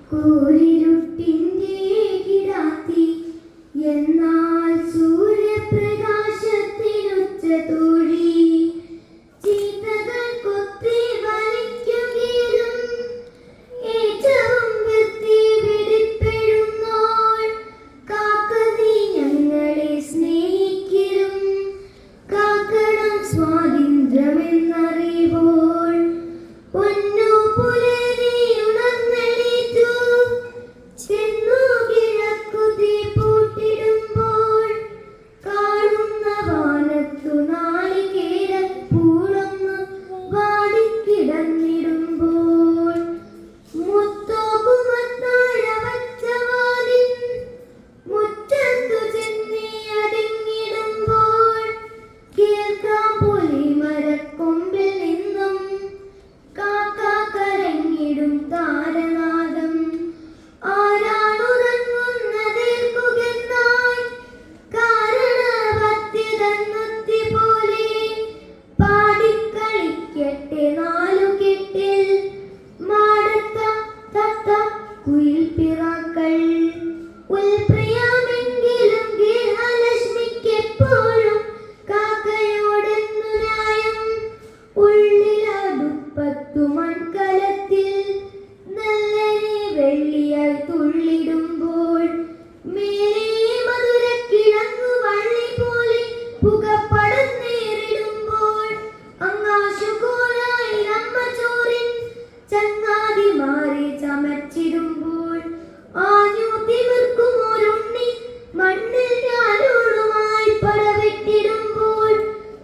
കൂരിരുട്ടിന്റെ കിടാത്തി എന്നാൽ സൂര്യപ്രകാശത്തിനുച്ച തൊഴി ചീത്തകൾ കൊത്തി വലിക്കുകയും ഏറ്റവും വൃത്തി വെടിപ്പെടുന്നോൾ കാക്കതി ഞങ്ങളെ സ്നേഹിക്കലും കാക്കണം സ്വാതന്ത്ര്യമെന്നറിയുമ്പോൾ പൊന്നു പുലരി ഉണർന്നെണീറ്റു ചെന്നു കിഴക്കുതി പൂട്ടിടുമ്പോൾ കാണുന്ന വാനത്തു നാളികേരപ്പൂളൊന്നു വാടിക്കിടന്നിടുമ്പോൾ മുത്തോകുമത്താഴ വച്ചവാനിൻ മുറ്റത്തു ചെന്നി അടങ്ങിടുമ്പോൾ കേൾക്കാം പുലിമരക്കൊമ്പിൽ നിന്നും കാക്ക കരങ്ങിടും താരനാദം ആരാണുറങ്ങുന്നതേൽക്കുകെന്നായി കാരണവത്യതന്നത്തി പോലെ പാടിക്കളിക്കട്ടെ നാലുകെട്ടിൽ മാടത്ത തത്ത കുയിൽ പിറാക്കൾ ഉൽപ്രിയമെങ്കിലും ഗൃഹലക്ഷ്മിക്കെപ്പോഴും കാക്കയോടെന്നു ന്യായം ഉള്ളിലടുപ്പത്തു മൺകലത്തിൽ നല്ലരി വെള്ളിയായി തുള്ളിടുമ്പോൾ മേലെ മധുരക്കിഴങ്ങു വള്ളി പോലെ പുകപ്പടം നേരിടുമ്പോൾ അങ്ങാശുകോലായി നമ്മ ചോറിൻ ചങ്ങാതിമാരെ ചമച്ചിടുമ്പോൾ ആഞ്ഞു തിമിർക്കുമൊരുണ്ണി മണ്ണിൽ ഞാനോടുമായി പടവെട്ടിടുമ്പോൾ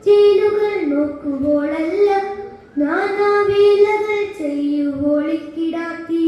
ചേലുകൾ നോക്കുമ്പോഴല്ല നാനാവേലകൾ ചെയ്യുവോളിക്കിടാത്തി